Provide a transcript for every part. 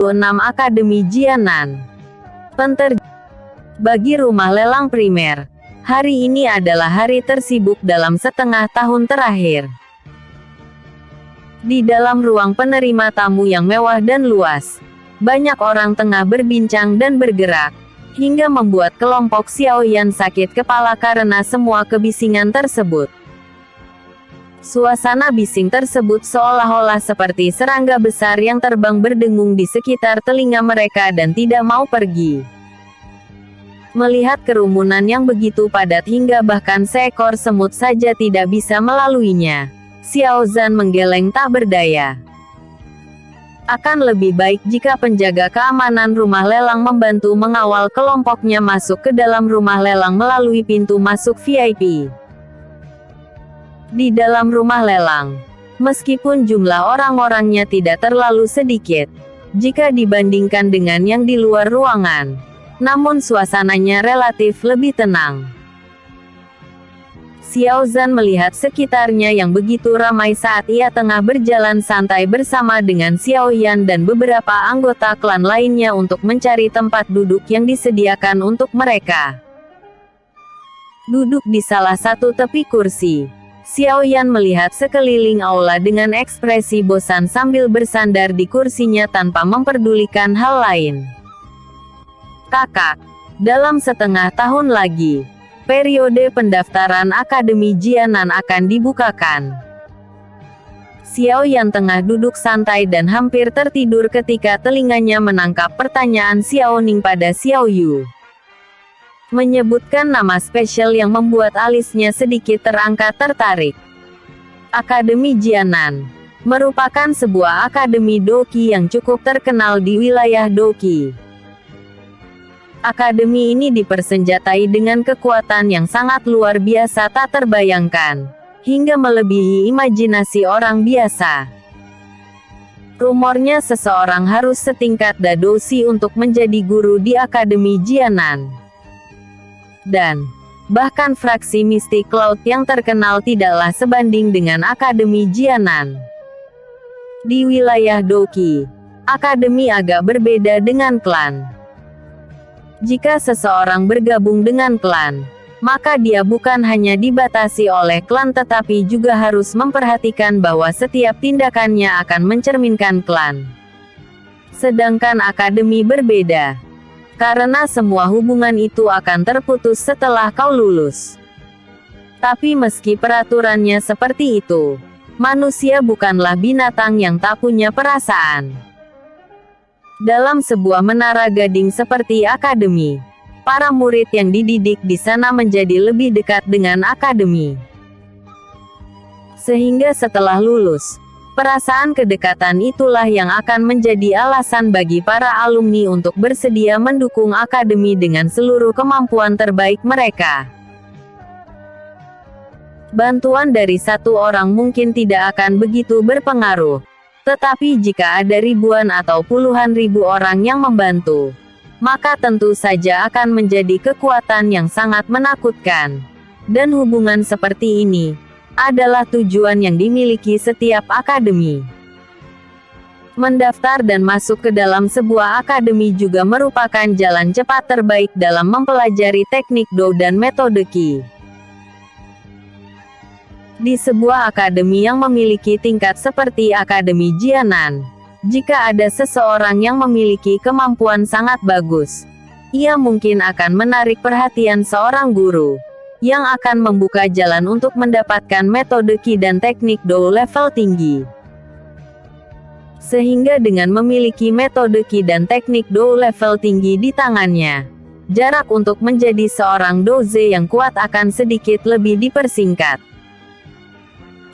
Akademi Jianan. Bagi rumah lelang primer, hari ini adalah hari tersibuk dalam setengah tahun terakhir. Di dalam ruang penerima tamu yang mewah dan luas, banyak orang tengah berbincang dan bergerak, hingga membuat kelompok Xiaoyan sakit kepala karena semua kebisingan tersebut. Suasana bising tersebut seolah-olah seperti serangga besar yang terbang berdengung di sekitar telinga mereka dan tidak mau pergi. Melihat kerumunan yang begitu padat hingga bahkan seekor semut saja tidak bisa melaluinya, Xiao Zhan menggeleng tak berdaya. Akan lebih baik jika penjaga keamanan rumah lelang membantu mengawal kelompoknya masuk ke dalam rumah lelang melalui pintu masuk VIP. Di dalam rumah lelang, meskipun jumlah orang-orangnya tidak terlalu sedikit jika dibandingkan dengan yang di luar ruangan, namun suasananya relatif lebih tenang. Xiao Zhan melihat sekitarnya yang begitu ramai saat ia tengah berjalan santai bersama dengan Xiao Yan dan beberapa anggota klan lainnya untuk mencari tempat duduk yang disediakan untuk mereka. Duduk di salah satu tepi kursi, Xiao Yan melihat sekeliling aula dengan ekspresi bosan sambil bersandar di kursinya tanpa memperdulikan hal lain. Kakak, dalam setengah tahun lagi, periode pendaftaran Akademi Jianan akan dibukakan. Xiao Yan tengah duduk santai dan hampir tertidur ketika telinganya menangkap pertanyaan Xiao Ning pada Xiao Yu. Menyebutkan nama spesial yang membuat alisnya sedikit terangkat tertarik. Akademi Jianan merupakan sebuah akademi Doqi yang cukup terkenal di wilayah Doqi. Akademi ini dipersenjatai dengan kekuatan yang sangat luar biasa tak terbayangkan, hingga melebihi imajinasi orang biasa. Rumornya seseorang harus setingkat Dadoshi untuk menjadi guru di Akademi Jianan. Dan bahkan fraksi Mystic Cloud yang terkenal tidaklah sebanding dengan Akademi Jianan. Di wilayah Doqi, akademi agak berbeda dengan klan. Jika seseorang bergabung dengan klan, maka dia bukan hanya dibatasi oleh klan tetapi juga harus memperhatikan bahwa setiap tindakannya akan mencerminkan klan. Sedangkan akademi berbeda, karena semua hubungan itu akan terputus setelah kau lulus. Tapi meski peraturannya seperti itu, manusia bukanlah binatang yang tak punya perasaan. Dalam sebuah menara gading seperti akademi, para murid yang dididik di sana menjadi lebih dekat dengan akademi. Sehingga setelah lulus, perasaan kedekatan itulah yang akan menjadi alasan bagi para alumni untuk bersedia mendukung akademi dengan seluruh kemampuan terbaik mereka. Bantuan dari satu orang mungkin tidak akan begitu berpengaruh. Tetapi jika ada ribuan atau puluhan ribu orang yang membantu, maka tentu saja akan menjadi kekuatan yang sangat menakutkan. Dan hubungan seperti ini adalah tujuan yang dimiliki setiap akademi. Mendaftar dan masuk ke dalam sebuah akademi juga merupakan jalan cepat terbaik dalam mempelajari teknik Do dan metode Qi. Di sebuah akademi yang memiliki tingkat seperti Akademi Jianan, jika ada seseorang yang memiliki kemampuan sangat bagus, ia mungkin akan menarik perhatian seorang guru, yang akan membuka jalan untuk mendapatkan metode Qi dan teknik Do level tinggi. Sehingga dengan memiliki metode Qi dan teknik Do level tinggi di tangannya, jarak untuk menjadi seorang doze yang kuat akan sedikit lebih dipersingkat.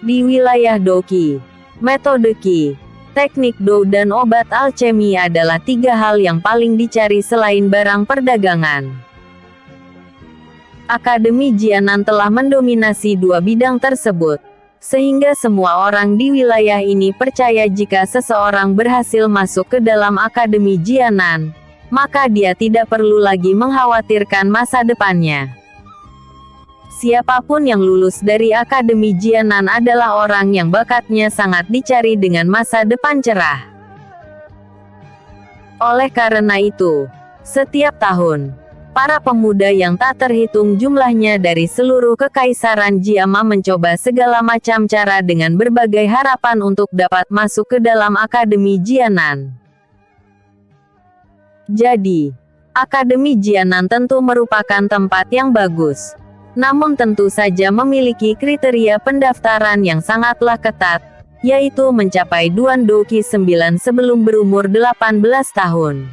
Di wilayah Doqi, metode Qi, teknik Do dan obat alchemy adalah tiga hal yang paling dicari selain barang perdagangan. Akademi Jianan telah mendominasi dua bidang tersebut, sehingga semua orang di wilayah ini percaya jika seseorang berhasil masuk ke dalam Akademi Jianan, maka dia tidak perlu lagi mengkhawatirkan masa depannya. Siapapun yang lulus dari Akademi Jianan adalah orang yang bakatnya sangat dicari dengan masa depan cerah. Oleh karena itu, setiap tahun, para pemuda yang tak terhitung jumlahnya dari seluruh kekaisaran Jiama mencoba segala macam cara dengan berbagai harapan untuk dapat masuk ke dalam Akademi Jianan. Jadi, Akademi Jianan tentu merupakan tempat yang bagus. Namun tentu saja memiliki kriteria pendaftaran yang sangatlah ketat, yaitu mencapai Duan Doqi 9 sebelum berumur 18 tahun.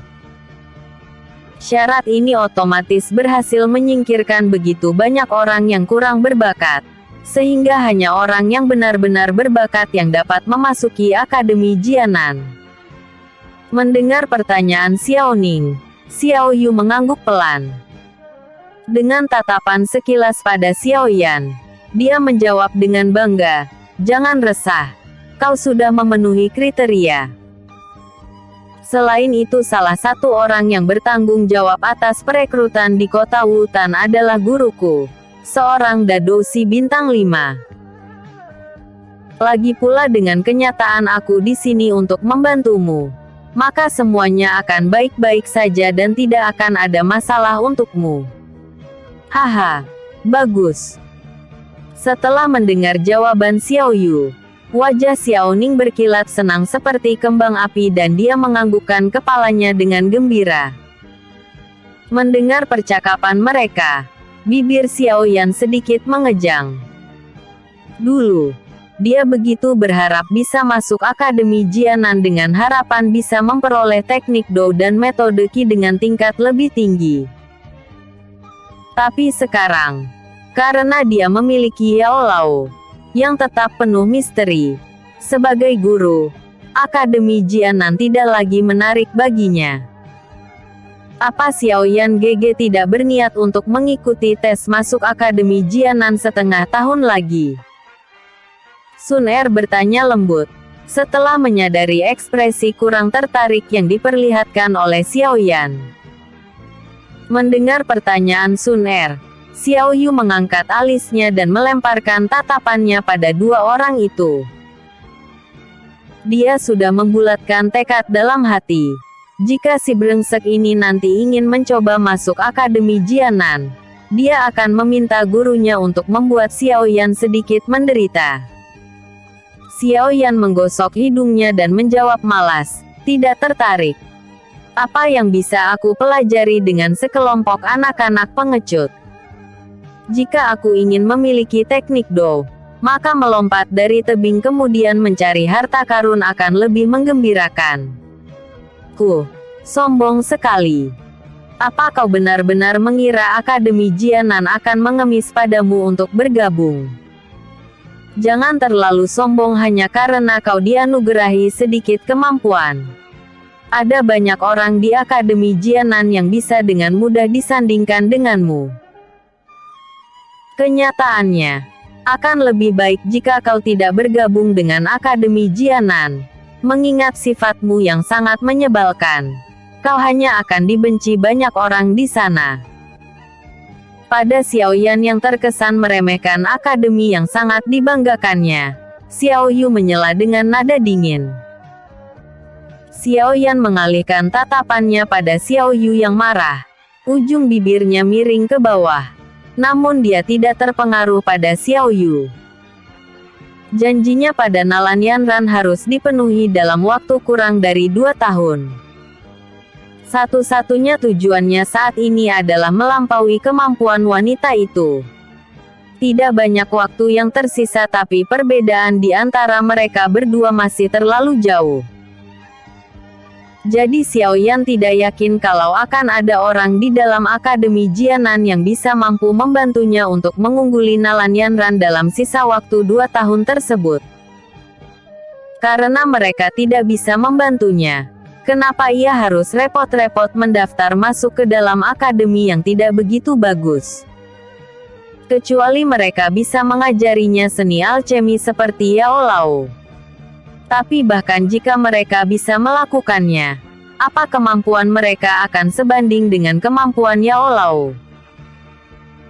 Syarat ini otomatis berhasil menyingkirkan begitu banyak orang yang kurang berbakat, sehingga hanya orang yang benar-benar berbakat yang dapat memasuki Akademi Jianan. Mendengar pertanyaan Xiao Ning, Xiao Yu mengangguk pelan. Dengan tatapan sekilas pada Xiao Yan, dia menjawab dengan bangga, "Jangan resah, kau sudah memenuhi kriteria." Selain itu, salah satu orang yang bertanggung jawab atas perekrutan di kota Wutan adalah guruku, seorang dadosi bintang 5. Lagi pula dengan kenyataan aku di sini untuk membantumu, maka semuanya akan baik-baik saja dan tidak akan ada masalah untukmu. Haha, bagus. Setelah mendengar jawaban Xiao Yu, wajah Xiao Ning berkilat senang seperti kembang api dan dia menganggukkan kepalanya dengan gembira. Mendengar percakapan mereka, bibir Xiao Yan sedikit mengejang. Dulu, dia begitu berharap bisa masuk Akademi Jianan dengan harapan bisa memperoleh teknik Dou dan metode Qi dengan tingkat lebih tinggi. Tapi sekarang, karena dia memiliki Yao Lao, yang tetap penuh misteri, sebagai guru, Akademi Jianan tidak lagi menarik baginya. Apa Xiao Yan GG tidak berniat untuk mengikuti tes masuk Akademi Jianan setengah tahun lagi? Sun Er bertanya lembut, setelah menyadari ekspresi kurang tertarik yang diperlihatkan oleh Xiao Yan. Mendengar pertanyaan Sun Er, Xiao Yu mengangkat alisnya dan melemparkan tatapannya pada dua orang itu. Dia sudah membulatkan tekad dalam hati. Jika si brengsek ini nanti ingin mencoba masuk Akademi Jianan, dia akan meminta gurunya untuk membuat Xiao Yan sedikit menderita. Xiao Yan menggosok hidungnya dan menjawab malas, tidak tertarik. Apa yang bisa aku pelajari dengan sekelompok anak-anak pengecut? Jika aku ingin memiliki teknik Dou, maka melompat dari tebing kemudian mencari harta karun akan lebih menggembirakan. Sombong sekali. Apa kau benar-benar mengira Akademi Jianan akan mengemis padamu untuk bergabung? Jangan terlalu sombong hanya karena kau dianugerahi sedikit kemampuan. Ada banyak orang di Akademi Jianan yang bisa dengan mudah disandingkan denganmu. Kenyataannya, akan lebih baik jika kau tidak bergabung dengan Akademi Jianan, mengingat sifatmu yang sangat menyebalkan. Kau hanya akan dibenci banyak orang di sana. Pada Xiao Yan yang terkesan meremehkan akademi yang sangat dibanggakannya, Xiao Yu menyela dengan nada dingin. Xiao Yan mengalihkan tatapannya pada Xiao Yu yang marah. Ujung bibirnya miring ke bawah. Namun dia tidak terpengaruh pada Xiao Yu. Janjinya pada Nalan Yanran harus dipenuhi dalam waktu kurang dari 2 tahun. Satu-satunya tujuannya saat ini adalah melampaui kemampuan wanita itu. Tidak banyak waktu yang tersisa tapi perbedaan di antara mereka berdua masih terlalu jauh. Jadi Xiao Yan tidak yakin kalau akan ada orang di dalam Akademi Jianan yang bisa mampu membantunya untuk mengungguli Nalan Yanran dalam sisa waktu 2 tahun tersebut. Karena mereka tidak bisa membantunya, kenapa ia harus repot-repot mendaftar masuk ke dalam akademi yang tidak begitu bagus? Kecuali mereka bisa mengajarinya seni alchemi seperti Yao Lao. Tapi bahkan jika mereka bisa melakukannya, apa kemampuan mereka akan sebanding dengan kemampuan Yao Lao?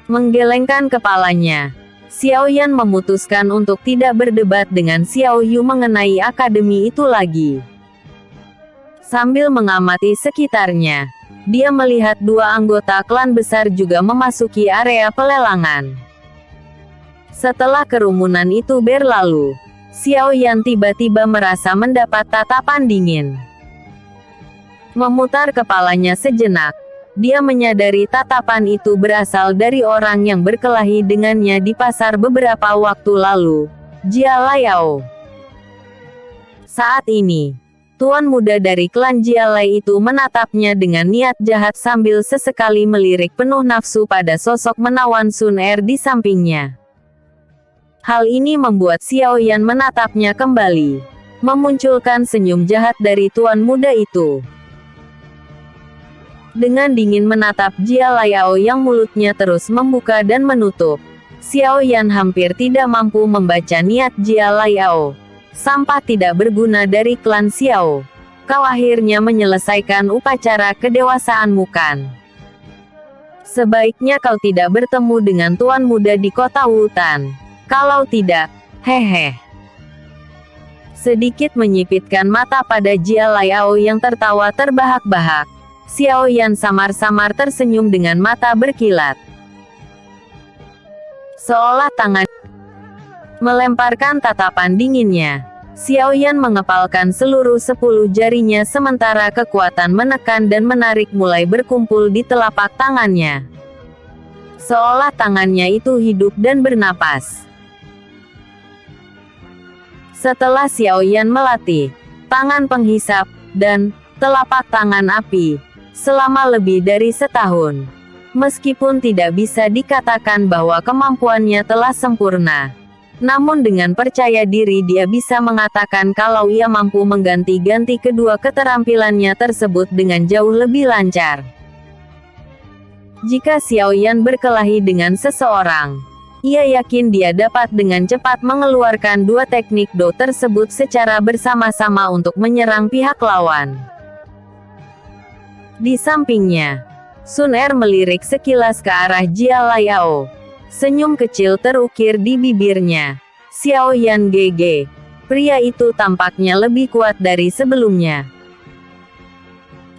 Menggelengkan kepalanya, Xiao Yan memutuskan untuk tidak berdebat dengan Xiao Yu mengenai akademi itu lagi. Sambil mengamati sekitarnya, dia melihat dua anggota klan besar juga memasuki area pelelangan. Setelah kerumunan itu berlalu, Xiao Yan tiba-tiba merasa mendapat tatapan dingin. Memutar kepalanya sejenak, dia menyadari tatapan itu berasal dari orang yang berkelahi dengannya di pasar beberapa waktu lalu, Jia Laiao. Saat ini, tuan muda dari klan Jia Lai itu menatapnya dengan niat jahat sambil sesekali melirik penuh nafsu pada sosok menawan Sun Er di sampingnya. Hal ini membuat Xiao Yan menatapnya kembali, memunculkan senyum jahat dari tuan muda itu. Dengan dingin menatap Jia Laiao yang mulutnya terus membuka dan menutup, Xiao Yan hampir tidak mampu membaca niat Jia Laiao. Sampah tidak berguna dari klan Xiao. Kau akhirnya menyelesaikan upacara kedewasaanmu kan? Sebaiknya kau tidak bertemu dengan tuan muda di kota Wutan. Kalau tidak, hehe. Sedikit menyipitkan mata pada Jia Laiao yang tertawa terbahak-bahak, Xiao Yan samar-samar tersenyum dengan mata berkilat. Seolah tangan melemparkan tatapan dinginnya, Xiao Yan mengepalkan seluruh 10 jarinya sementara kekuatan menekan dan menarik mulai berkumpul di telapak tangannya. Seolah tangannya itu hidup dan bernapas. Setelah Xiao Yan melatih tangan penghisap dan telapak tangan api selama lebih dari setahun, meskipun tidak bisa dikatakan bahwa kemampuannya telah sempurna, namun dengan percaya diri dia bisa mengatakan kalau ia mampu mengganti-ganti kedua keterampilannya tersebut dengan jauh lebih lancar. Jika Xiao Yan berkelahi dengan seseorang, ia yakin dia dapat dengan cepat mengeluarkan dua teknik Do tersebut secara bersama-sama untuk menyerang pihak lawan. Di sampingnya, Sun Er melirik sekilas ke arah Jia Laiao. Senyum kecil terukir di bibirnya. Xiao Yan GG. Pria itu tampaknya lebih kuat dari sebelumnya.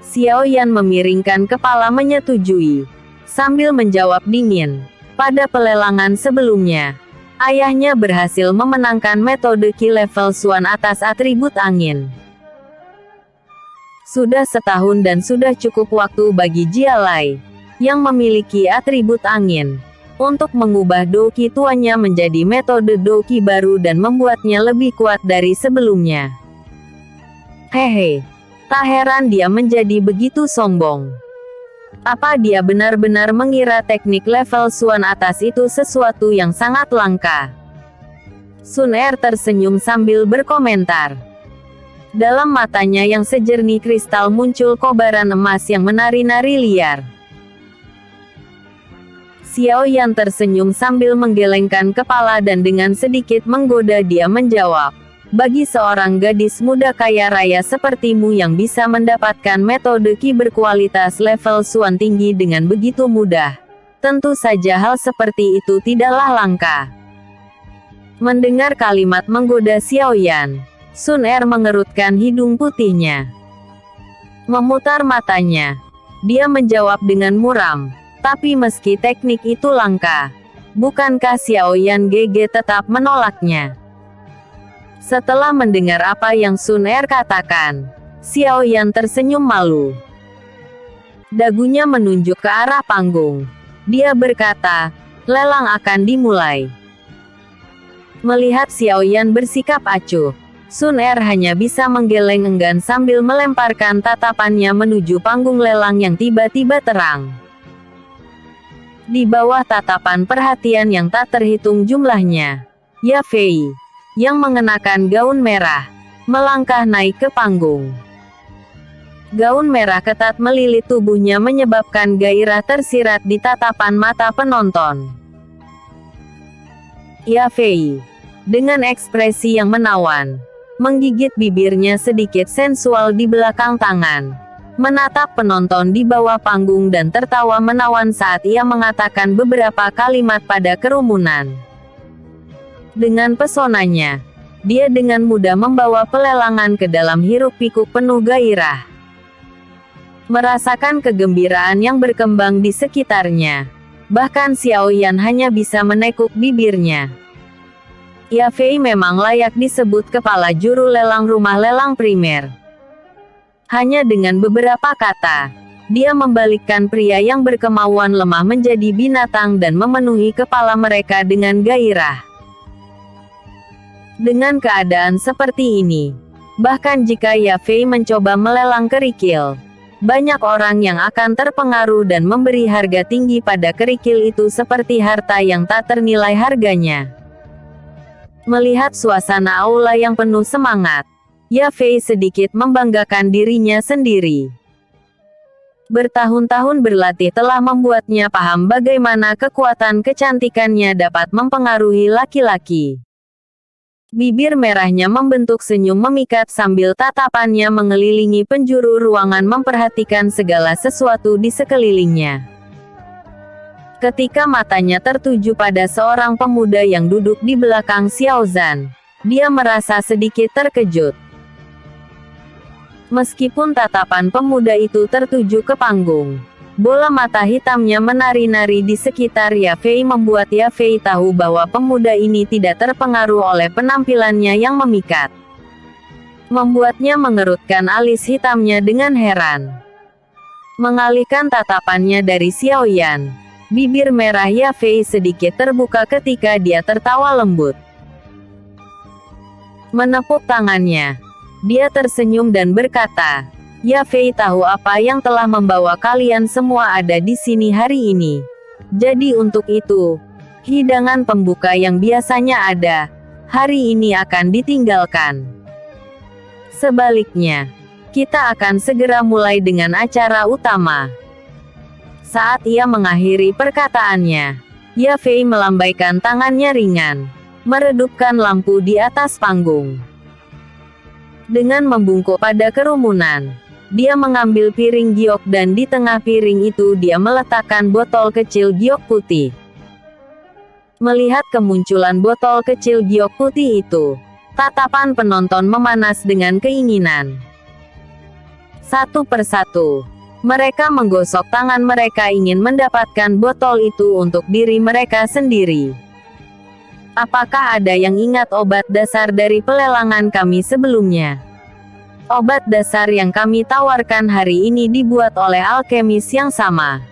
Xiao Yan memiringkan kepala menyetujui, sambil menjawab dingin. Pada pelelangan sebelumnya, ayahnya berhasil memenangkan metode Ki level Xuan atas atribut angin. Sudah setahun dan sudah cukup waktu bagi Jia Lai, yang memiliki atribut angin, untuk mengubah Doki tuanya menjadi metode Doki baru dan membuatnya lebih kuat dari sebelumnya. Hehe, tak heran dia menjadi begitu sombong. Apa dia benar-benar mengira teknik level Xuan atas itu sesuatu yang sangat langka? Sun Er tersenyum sambil berkomentar. Dalam matanya yang sejernih kristal muncul kobaran emas yang menari-nari liar. Xiao Yan tersenyum sambil menggelengkan kepala dan dengan sedikit menggoda dia menjawab, bagi seorang gadis muda kaya raya sepertimu yang bisa mendapatkan metode Ki berkualitas level Xuan tinggi dengan begitu mudah, tentu saja hal seperti itu tidaklah langka. Mendengar kalimat menggoda Xiao Yan, Sun Er mengerutkan hidung putihnya. Memutar matanya, dia menjawab dengan muram, tapi meski teknik itu langka, bukankah Xiao Yan GG tetap menolaknya? Setelah mendengar apa yang Sun Er katakan, Xiao Yan tersenyum malu. Dagunya menunjuk ke arah panggung. Dia berkata, lelang akan dimulai. Melihat Xiao Yan bersikap acuh, Sun Er hanya bisa menggeleng enggan sambil melemparkan tatapannya menuju panggung lelang yang tiba-tiba terang. Di bawah tatapan perhatian yang tak terhitung jumlahnya, Ya Fei, yang mengenakan gaun merah, melangkah naik ke panggung. Gaun merah ketat melilit tubuhnya menyebabkan gairah tersirat di tatapan mata penonton. Ya Fei, dengan ekspresi yang menawan, menggigit bibirnya sedikit sensual di belakang tangan, menatap penonton di bawah panggung dan tertawa menawan saat ia mengatakan beberapa kalimat pada kerumunan. Dengan pesonanya, dia dengan mudah membawa pelelangan ke dalam hiruk-pikuk penuh gairah. merasakan kegembiraan yang berkembang di sekitarnya. Bahkan Xiao Yan hanya bisa menekuk bibirnya. Ya Fei memang layak disebut kepala juru lelang rumah lelang primer. Hanya dengan beberapa kata, dia membalikkan pria yang berkemauan lemah menjadi binatang dan memenuhi kepala mereka dengan gairah. Dengan keadaan seperti ini, bahkan jika Ya Fei mencoba melelang kerikil, banyak orang yang akan terpengaruh dan memberi harga tinggi pada kerikil itu seperti harta yang tak ternilai harganya. Melihat suasana aula yang penuh semangat, Ya Fei sedikit membanggakan dirinya sendiri. Bertahun-tahun berlatih telah membuatnya paham bagaimana kekuatan kecantikannya dapat mempengaruhi laki-laki. Bibir merahnya membentuk senyum memikat sambil tatapannya mengelilingi penjuru ruangan memperhatikan segala sesuatu di sekelilingnya. Ketika matanya tertuju pada seorang pemuda yang duduk di belakang Xiao Zhan, dia merasa sedikit terkejut. Meskipun tatapan pemuda itu tertuju ke panggung, bola mata hitamnya menari-nari di sekitar Ya Fei membuat Ya Fei tahu bahwa pemuda ini tidak terpengaruh oleh penampilannya yang memikat. Membuatnya mengerutkan alis hitamnya dengan heran. Mengalihkan tatapannya dari Xiao Yan, bibir merah Ya Fei sedikit terbuka ketika dia tertawa lembut. Menepuk tangannya, dia tersenyum dan berkata, "Ya Fei tahu apa yang telah membawa kalian semua ada di sini hari ini. Jadi untuk itu, hidangan pembuka yang biasanya ada, hari ini akan ditinggalkan. Sebaliknya, kita akan segera mulai dengan acara utama." Saat ia mengakhiri perkataannya, Ya Fei melambaikan tangannya ringan, meredupkan lampu di atas panggung. Dengan membungkuk pada kerumunan, dia mengambil piring giok dan di tengah piring itu dia meletakkan botol kecil giok putih. Melihat kemunculan botol kecil giok putih itu, tatapan penonton memanas dengan keinginan. Satu persatu, mereka menggosok tangan mereka ingin mendapatkan botol itu untuk diri mereka sendiri. Apakah ada yang ingat obat dasar dari pelelangan kami sebelumnya? Obat dasar yang kami tawarkan hari ini dibuat oleh alkemis yang sama.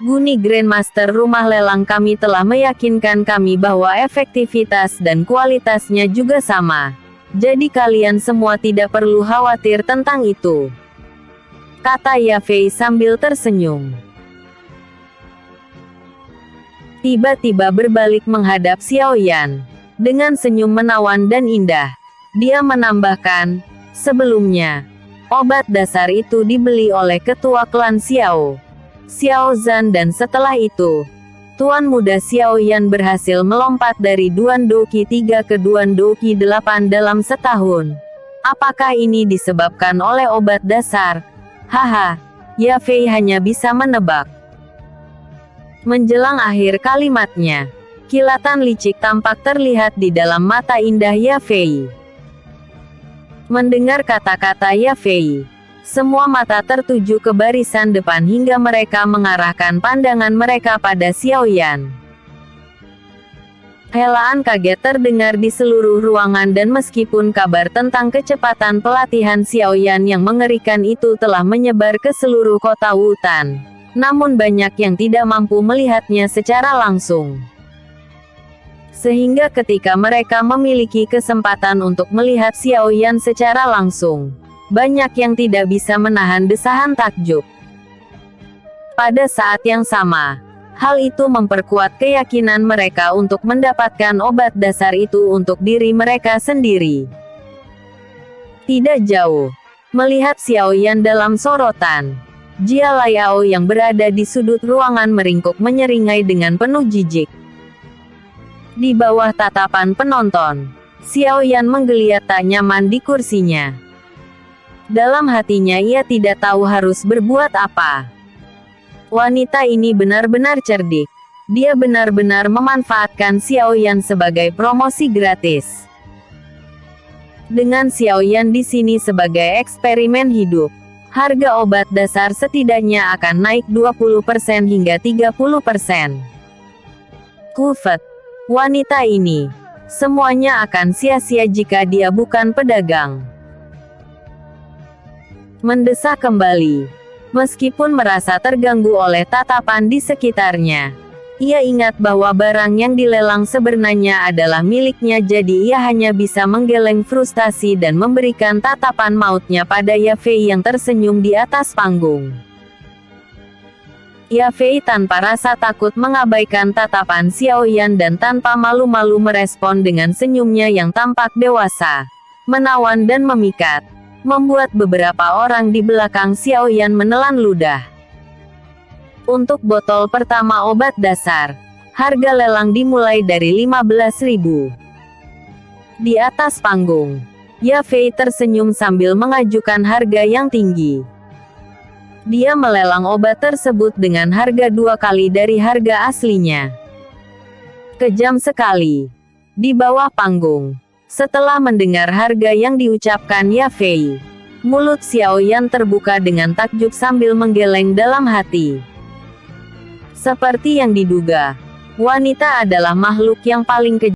Guni Grandmaster rumah lelang kami telah meyakinkan kami bahwa efektivitas dan kualitasnya juga sama. Jadi kalian semua tidak perlu khawatir tentang itu, kata Ya Fei sambil tersenyum. Tiba-tiba berbalik menghadap Xiao Yan. Dengan senyum menawan dan indah, dia menambahkan, sebelumnya, obat dasar itu dibeli oleh ketua klan Xiao, Xiao Zhan dan setelah itu, Tuan Muda Xiao Yan berhasil melompat dari Duan Doqi 3 ke Duan Doqi 8 dalam setahun. Apakah ini disebabkan oleh obat dasar? Haha, Ya Fei hanya bisa menebak. Menjelang akhir kalimatnya, kilatan licik tampak terlihat di dalam mata indah Ya Fei. Mendengar kata-kata Ya Fei, semua mata tertuju ke barisan depan hingga mereka mengarahkan pandangan mereka pada Xiao Yan. Helaan kaget terdengar di seluruh ruangan dan meskipun kabar tentang kecepatan pelatihan Xiao Yan yang mengerikan itu telah menyebar ke seluruh kota Wutan, namun banyak yang tidak mampu melihatnya secara langsung. Sehingga ketika mereka memiliki kesempatan untuk melihat Xiao Yan secara langsung, banyak yang tidak bisa menahan desahan takjub. Pada saat yang sama, hal itu memperkuat keyakinan mereka untuk mendapatkan obat dasar itu untuk diri mereka sendiri. Tidak jauh, melihat Xiao Yan dalam sorotan, Jia Laiao yang berada di sudut ruangan meringkuk menyeringai dengan penuh jijik. Di bawah tatapan penonton, Xiao Yan menggeliat tak nyaman di kursinya. Dalam hatinya ia tidak tahu harus berbuat apa. Wanita ini benar-benar cerdik. Dia benar-benar memanfaatkan Xiao Yan sebagai promosi gratis. Dengan Xiao Yan di sini sebagai eksperimen hidup, harga obat dasar setidaknya akan naik 20% hingga 30%. Kufet. Wanita ini, semuanya akan sia-sia jika dia bukan pedagang. Mendesak kembali. Meskipun merasa terganggu oleh tatapan di sekitarnya, ia ingat bahwa barang yang dilelang sebenarnya adalah miliknya, jadi ia hanya bisa menggeleng frustasi dan memberikan tatapan mautnya pada Yafei yang tersenyum di atas panggung. Yafei tanpa rasa takut mengabaikan tatapan Xiaoyan dan tanpa malu-malu merespon dengan senyumnya yang tampak dewasa, menawan dan memikat, membuat beberapa orang di belakang Xiaoyan menelan ludah. Untuk botol pertama obat dasar, harga lelang dimulai dari 15.000. Di atas panggung, Yafei tersenyum sambil mengajukan harga yang tinggi. Dia melelang obat tersebut dengan harga 2 kali dari harga aslinya. Kejam sekali. Di bawah panggung, setelah mendengar harga yang diucapkan Yafei, mulut Xiaoyan terbuka dengan takjub sambil menggeleng dalam hati. Seperti yang diduga, wanita adalah makhluk yang paling kejam.